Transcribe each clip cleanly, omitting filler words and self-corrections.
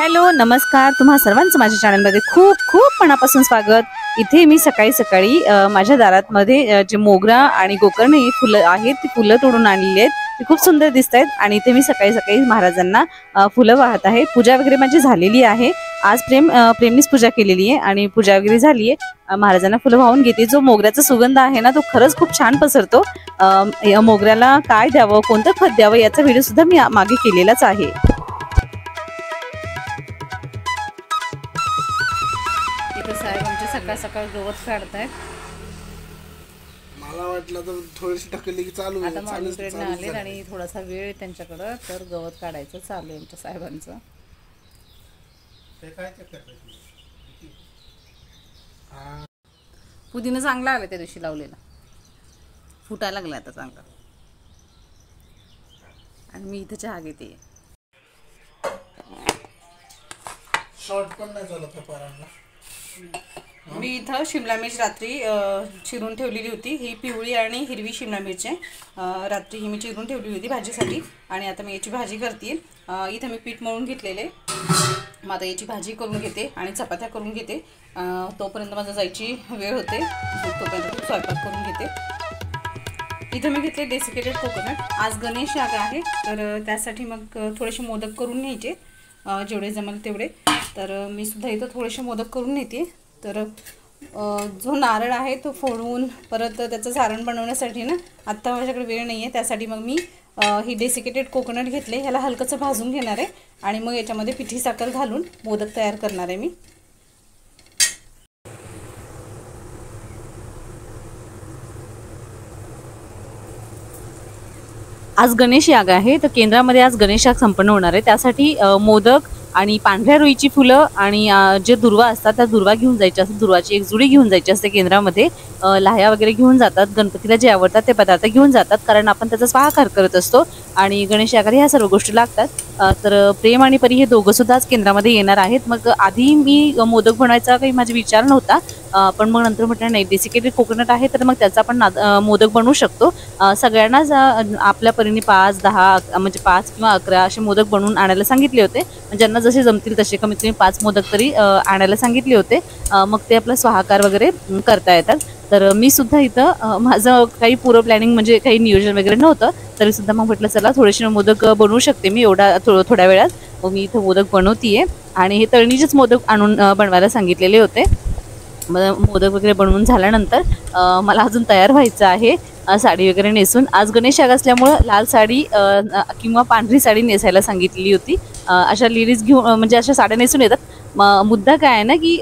Hello नमस्कार, तुम्हा सर्वांचं माझ्या चॅनलमध्ये खूप खूप मनापासून स्वागत। इथे मी सकाळी सकाळी माझ्या दारात मध्ये जे मोगरा आणि गोकर्णी फुलं आहेत ती फुलं तोडून आणलेली आहेत। ती खूप सुंदर दिसतात आणि इथे मी सकाळी सकाळी महाराजांना फुलं वाहत आहे। पूजा वगैरे माझी झालेली आहे। आज प्रेमनीच पूजा केलेली आहे आणि पूजा वगैरे झाली आहे। महाराजांना फुलं वाहून घेते। जो मोगऱ्याचा सुगंध आहे ना तो खरंच खूप छान पसरतो। मोगऱ्याला काय द्यावं, कोणतं खत द्यावं याचा व्हिडिओ सुद्धा मी मागे केलेलाच आहे। साहेब आमचे सकाळ सकाळ गवत काढतायत। मला वाटलं तर थोडीशी टकली की चालू आता माणूसकडे आले आणि थोडासा वेळ त्यांच्याकडे तर गवत काढायचं चालू आहे आमच्या साहेबांचं। पुदिना चांगला आला त्या दिवशी लावलेला, फुटायला लागला आता चांगला। आणि मी इथे चहा घेते। शॉर्ट पण नाही झालं पेपरांना। मी इथं शिमला मिर्च रात्री चिरून ठेवलेली होती। ही पिवळी आणि हिरवी शिमला मिरची आहे। रात्री ही मी चिरून ठेवली होती भाजीसाठी आणि आता मी याची भाजी करते। इथं मी पीठ मळून घेतलेले, मग आता याची भाजी करून घेते आणि चपात्या करून घेते। तोपर्यंत माझा जायची वेळ होते, तोपर्यंत स्वयंपाक करून घेते। इथं मी घेतले डेसिकेटेड कोकोनट। आज गणेश याग आहे तर त्यासाठी मग थोडेसे मोदक करून न्यायचे, जेवढे जमेल तेवढे। तर मी सुद्धा इथं थोडेसे मोदक करून नेते। तर जो नारळ आहे तो फोडून परत त्याचं सारण बनवण्यासाठी ना आत्ता माझ्याकडे वेळ नाही आहे, त्यासाठी मग मी ही डेसिकेटेड कोकोनट घेतले। ह्याला हलकंसं भाजून घेणार आहे आणि मग याच्यामध्ये पिठी साखर घालून मोदक तयार करणार आहे मी। आज गणेश याग आहे तर केंद्रामध्ये आज गणेश याग संपन्न होणार आहे। त्यासाठी मोदक आणि पांढऱ्या रुईची फुलं आणि जे दुर्वा असतात त्या दुर्वा घेऊन जायचे असतात। दुर्वाची एक जुडी घेऊन जायची असते केंद्रामध्ये। लाह्या वगैरे घेऊन जातात, गणपतीला जे आवडतात ते पदार्थ घेऊन जातात, कारण आपण त्याचा स्वाहाकार करत असतो आणि गणेश यागाला ह्या सर्व गोष्टी लागतात। तर प्रेम आणि परी हे दोघं सुद्धा आज केंद्रामध्ये येणार आहेत। मग आधी मी मोदक बनवायचा काही माझा विचार नव्हता, पण मग नंतर म्हटलं नाही डेसिकेटेड कोकोनट आहे तर मग त्याचा आपण मोदक बनवू शकतो। सगळ्यांनाच आपल्या परीने 5, 10 म्हणजे 5 किंवा 11 असे मोदक बनवून आणायला सांगितले होते। ज्यांना जसे जमतील तसे कमीत कमी 5 मोदक तरी आणायला सांगितले होते, मग ते आपला स्वाहाकार वगैरे करता येतात। तर मी सुद्धा इथं माझं काही पूर्व प्लॅनिंग म्हणजे काही नियोजन वगैरे नव्हतं, तरी सुद्धा मग म्हटलं चला थोडेसे मोदक बनवू शकते मी एवढा थोड्या वेळात। मग मी इथं मोदक बनवतीये आणि हे तळणीचेच मोदक आणून बनवायला सांगितलेले होते। मोदक वगैरे बनवून झाल्यानंतर मला अजून तयार व्हायचं आहे साडी वगैरे नेसून। आज गणेश याग असल्यामुळं लाल साडी किंवा पांढरी साडी नेसायला सांगितलेली होती। अशा लेडीज घेऊन म्हणजे अशा साड्या नेसून येतात। मुद्दा काय आहे ना की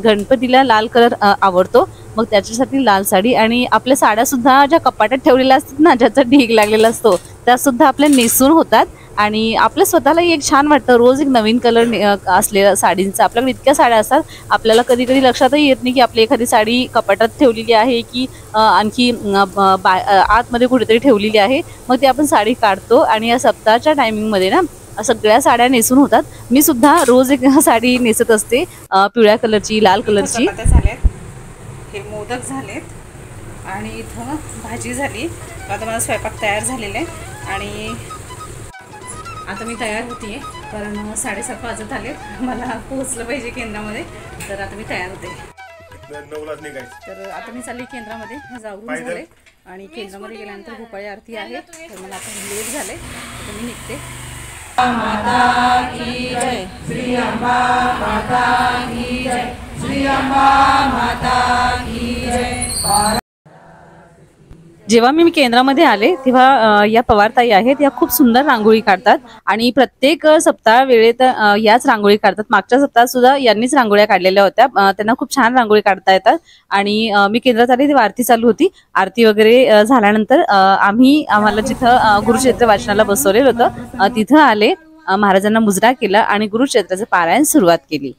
गणपतीला लाल कलर आवडतो, मग त्याच्यासाठी लाल साडी। आणि आपल्या साड्यासुद्धा ज्या कपाटात ठेवलेल्या असतात ना, ज्याचा ढीग लागलेला असतो त्यासुद्धा आपल्या नेसून होतात आणि आपल्या स्वतःलाही एक छान वाटतं। रोज एक नवीन कलर असलेल्या साडींचा आपल्याकडे इतक्या साड्या असतात, आपल्याला कधी कधी लक्षातही येत नाही की आपली एखादी साडी कपाटात ठेवलेली आहे की आणखी आतमध्ये कुठेतरी ठेवलेली आहे। मग ती आपण साडी काढतो आणि या सप्ताहाच्या टायमिंगमध्ये ना सगळ्या साड्या नेसून होतात। मी सुद्धा रोज एक साडी नेसत असते, पिवळ्या कलरची, लाल कलरची। हे मोदक झालेत आणि इथं भाजी झाली। आता माझा स्वयंपाक तयार झालेला आहे आणि आता मी तयार होतीये, कारण 7:30 वाजत आले, मला पोहोचलं पाहिजे केंद्रामध्ये। तर आता मी तयार होते, 9लाच निघायचं। तर आता मी चालली केंद्रामध्ये। जाऊन झाले आणि केंद्रामध्ये गेल्यानंतर भोपाळी आरती आहे, तर मला आता लेट झाले तर मी निघते। माता की जय, श्री अंबा माता की जय, श्री अंबा माता की जय। जेव्हा मी केंद्रामध्ये आले तेव्हा या पवारताई आहेत, या खूप सुंदर रांगोळी काढतात आणि प्रत्येक सप्ताह वेळेत याच रांगोळी काढतात। मागच्या सप्ताहात सुद्धा यांनीच रांगोळ्या काढलेल्या होत्या, त्यांना खूप छान रांगोळी काढता येतात। आणि मी केंद्रात आले तेव्हा आरती चालू होती। आरती वगैरे झाल्यानंतर आम्हाला जिथं गुरुचरित्र वाचनाला बसवलेलं होतं तिथं आले, महाराजांना मुजरा केला आणि गुरुचरित्राचं पारायण सुरुवात केली।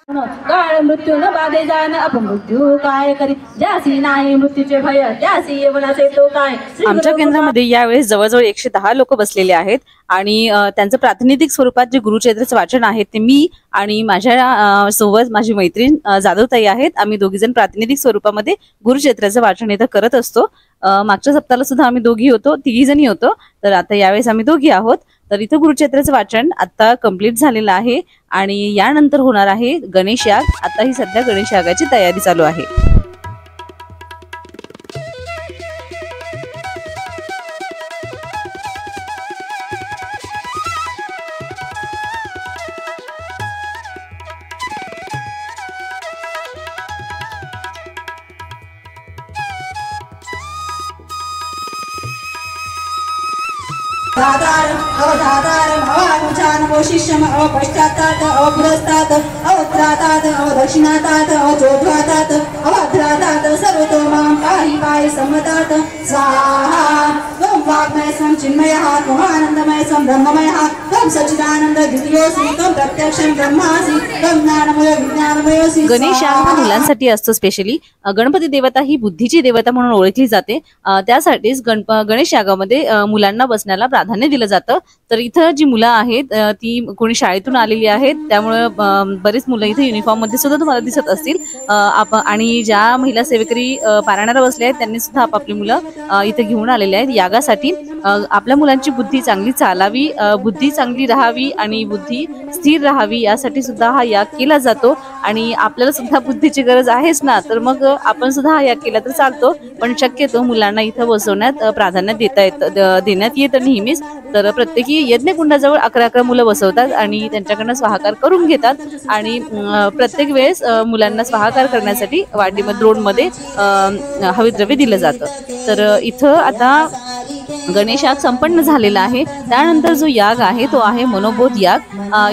काळ मृत्यू न बाधे जाण अपमृत्यू काय करी, ज्यासी नाही मृत्यूचे भय त्यासी येवनाचे तो काय। आमच्या केंद्रामध्ये यावेळेस जवळजवळ 110 लोक बसलेले आहेत आणि त्यांचं प्रातिनिधिक स्वरूपात जे गुरुचरित्राचं वाचन आहे ते मी आणि माझ्या सोबत माझी मैत्रीण जाधवताई आहेत, आम्ही दोघीजण प्रातिनिधिक स्वरूपामध्ये गुरुचरित्राचं वाचन इथं करत असतो। मागच्या सप्ताहाला सुद्धा आम्ही दोघी होतो, 3 जणी होतो, तर आता यावेळेस आम्ही दोघी आहोत। तर इथं गुरुचरित्राचं वाचन आता कंप्लीट झालेलं आहे आणि यानंतर होणार आहे गणेश याग. आता ही सध्या गणेश यागाची तयारी चालू आहे. अवधातारम अवानुचानम अवशिष्यम अवपश्चातात अवपुरस्तात अवत्रातात अवदक्षिणातात अवचोद्वातात अवध्रातात सर्वतो मां पाहि पाहि सम्मतात स्वाहा. त्वं वाग्मय स्वं चिन्मयः त्वं आनन्दमय स्वं ब्रह्ममयः त्वं सच्चिदानन्द द्वितीयोऽसि त्वं प्रत्यक्षं ब्रह्मासि त्वं ज्ञानमय विज्ञानमयोऽसि. गणेश याग हा मुलांसाठी असतो. स्पेशली गणपती देवता ही बुद्धीची देवता म्हणून ओळखली जाते. त्यासाठीच गणेश यागामध्ये मुलांना बसण्याला प्राधान्य दिलं जातं. तर इथं जी मुलं आहेत ती कोणी शाळेतून आलेली आहेत, त्यामुळे बरेच मुलं इथे युनिफॉर्म मध्ये सुद्धा तुम्हाला दिसत असतील. आणि ज्या महिला सेवेकरी पारायणाला बसल्या आहेत त्यांनी सुद्धा आपापली मुलं इथे घेऊन आलेले आहेत यागासाठी. आपल्या मुलांची बुद्धी चांगली चालावी, बुद्धी चांगली राहावी आणि बुद्धी स्थिर राहावी यासाठी सुद्धा हा याग केला जातो. आणि आपल्याला सुद्धा बुद्धीची गरज आहेच ना, तर मग आपण सुद्धा हा याग केला तर चालतो. पण शक्यतो मुलांना इथं बसवण्यात प्राधान्य देण्यात येतं नेहमीच. तर प्रत्येकी यज्ञकुंडाजवळ 11 मुलं बसवतात आणि त्यांच्याकडनं स्वाहाकार करून घेतात. आणि प्रत्येक वेळेस मुलांना स्वाहाकार करण्यासाठी वाटीमध्ये द्रोणमध्ये हविद्रव्य दिलं जातं. तर इथं आता गणेश याग संपन्न झालेला आहे. त्यानंतर जो याग आहे तो आहे मनोबोध याग.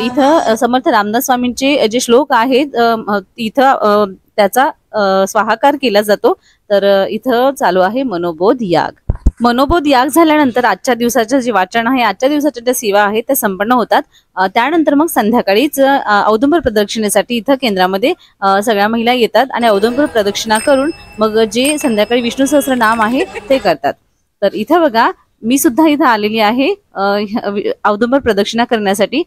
इथं समर्थ रामदास स्वामींचे जे श्लोक आहेत इथं त्याचा स्वाहाकार केला जातो. तर इथं चालू आहे मनोबोध याग. मनोबोध याग झाल्यानंतर आजच्या दिवसाचं जे वाचन आहे, आजच्या दिवसाच्या ज्या सेवा आहेत त्या संपन्न होतात. त्यानंतर मग संध्याकाळीच औदुंबर प्रदक्षिणेसाठी इथं केंद्रामध्ये सगळ्या महिला येतात आणि औदुंबर प्रदक्षिणा करून मग जे संध्याकाळी विष्णू सहस्त्रनाम आहे ते करतात. तर इथं बघा मी सुद्धा इथं आलेली आहे औदुंबर प्रदक्षिणा करण्यासाठी.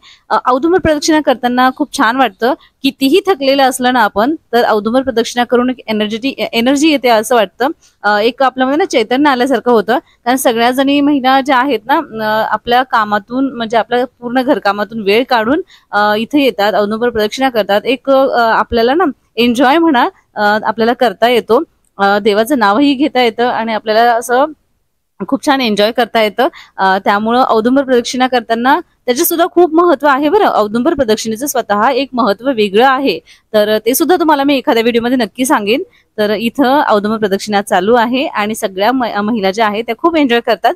औदुंबर प्रदक्षिणा करताना खूप छान वाटतं. कितीही थकलेलं असलं ना आपण तर औदुंबर प्रदक्षिणा करून एक एनर्जी येते असं वाटतं. एक आपल्यामध्ये ना चैतन्य आल्यासारखं होतं. कारण सगळ्या जणी महिला ज्या आहेत ना आपल्या कामातून म्हणजे आपल्या पूर्ण घरकामातून वेळ काढून इथे येतात, औदुंबर प्रदक्षिणा करतात. एक आपल्याला ना एन्जॉय म्हणा आपल्याला करता येतो, देवाचं नावही घेता येतं आणि आपल्याला असं खूप छान एन्जॉय करता येतं. त्यामुळं औदुंबर प्रदक्षिणा करताना त्याचे सुद्धा खूप महत्व आहे बरं. औदुंबर प्रदक्षिणेचं स्वतः एक महत्व वेगळं आहे. तर ते सुद्धा तुम्हाला मी एखाद्या व्हिडिओमध्ये नक्की सांगेन. तर इथं औदुंबर प्रदक्षिणा चालू आहे आणि सगळ्या महिला ज्या आहेत त्या खूप एन्जॉय करतात.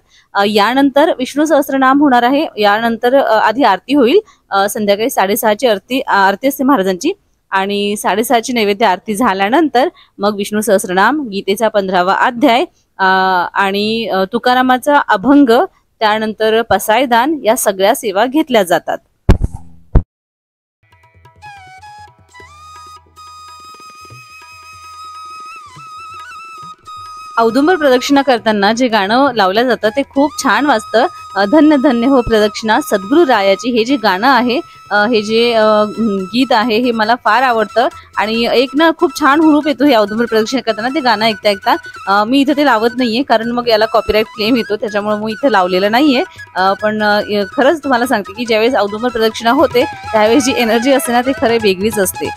यानंतर विष्णू सहस्त्रनाम होणार आहे. यानंतर आधी आरती होईल. संध्याकाळी 6:30ची आरती असते महाराजांची आणि 6:30ची नैवेद्य आरती झाल्यानंतर मग विष्णू सहस्त्रनाम, गीतेचा 15वा अध्याय आणि तुकारामाचा अभंग, त्यानंतर पसायदान या सगळ्या सेवा घेतल्या जातात. औदुंबर प्रदक्षिणा करताना जे गाणं लावलं जातं ते खूप छान वाजतं. धन्य धन्य हो प्रदक्षिणा सद्गुरु रायाची हे जे गाणं आहे, हे जे गीत आहे हे मला फार आवडतं. आणि एक ना खूप छान हुरूप येतो हे औदुंबर प्रदक्षिणा करताना ते गाणं ऐकता. मी इथं ते लावत नाहीये कारण मग याला कॉपीराईट क्लेम येतो, त्याच्यामुळे मी इथं लावलेलं नाहीये. पण खरंच तुम्हाला सांगते की ज्यावेळेस औदुंबर प्रदक्षिणा होते त्यावेळेस जी एनर्जी असते ना ती खरं वेगळीच असते.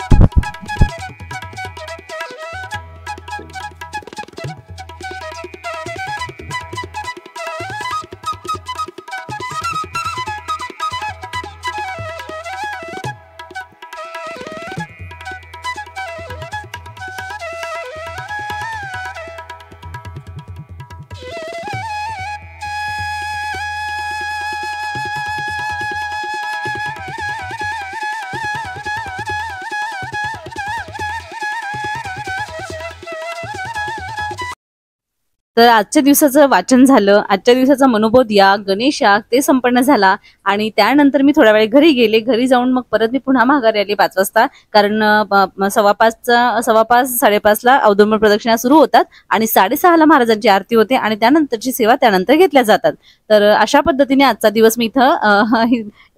तर आजच्या दिवसाचं वाचन झालं, आजच्या दिवसाचा मनोबोध याग, गणेश याग ते संपन्न झाला. आणि त्यानंतर मी थोड्या वेळ घरी गेले. घरी जाऊन मग परत मी पुन्हा माघारी आले 5 वाजता, कारण 5:15-5:30ला औदुंबर प्रदक्षिणा सुरू होतात आणि 6:30ला महाराजांची आरती होते आणि त्यानंतरची सेवा त्यानंतर घेतल्या जातात. तर अशा पद्धतीने आजचा दिवस मी इथं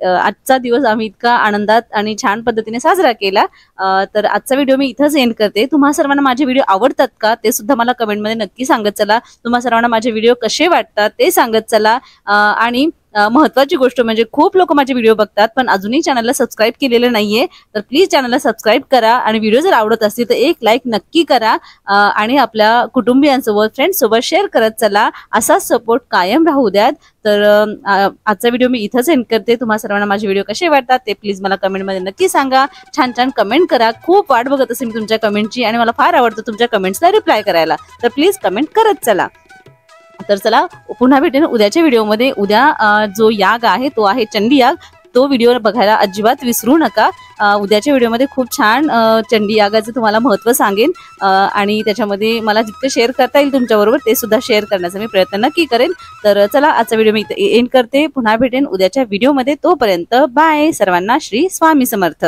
आजचा दिवस आम्ही इतका आनंदात आणि छान पद्धतीने साजरा केला. तर आजचा व्हिडिओ मी इथंच एंड करते. तुम्हा सर्वांना माझे व्हिडिओ आवडतात का ते सुद्धा मला कमेंटमध्ये नक्की सांगत चला. तुम्हा सर्वांना माझे व्हिडिओ कसे वाटतात ते सांगत चला. आणि महत्त्वाची गोष्ट म्हणजे खूप लोक माझे व्हिडिओ बघतात पण अजूनही चॅनलला सबस्क्राईब केलेलं नाहीये, तर प्लीज चॅनलला सबस्क्राईब करा आणि व्हिडिओ जर आवडत असतील तर एक लाईक नक्की करा आणि आपल्या कुटुंबियांसोबत फ्रेंड्स सोबत शेअर करत चला. असाच सपोर्ट कायम राहू द्यात. तर आजचा व्हिडिओ मी इथंच एंड करते. तुम्हा सर्वांना माझे व्हिडिओ कसे वाटतात ते प्लीज मला कमेंटमध्ये नक्की सांगा. छान छान कमेंट करा. खूप वाट बघत असेल मी तुमच्या कमेंटची आणि मला फार आवडतं तुमच्या कमेंट्सला रिप्लाय करायला. तर प्लीज कमेंट करत चला. तर चला पुन्हा भेटेन उद्याच्या व्हिडिओमध्ये. उद्या जो याग आहे तो आहे चंडी याग. तो व्हिडिओ बघायला अजिबात विसरू नका. उद्याच्या व्हिडिओमध्ये खूप छान चंडी यागाचं तुम्हाला महत्त्व सांगेन आणि त्याच्यामध्ये मला जितकं शेअर करता येईल तुमच्याबरोबर ते सुद्धा शेअर करण्याचा मी प्रयत्न नक्की करेन. तर चला आजचा व्हिडिओ मी इथे एंड करते. पुन्हा भेटेन उद्याच्या व्हिडिओमध्ये. तोपर्यंत बाय. सर्वांना श्री स्वामी समर्थ.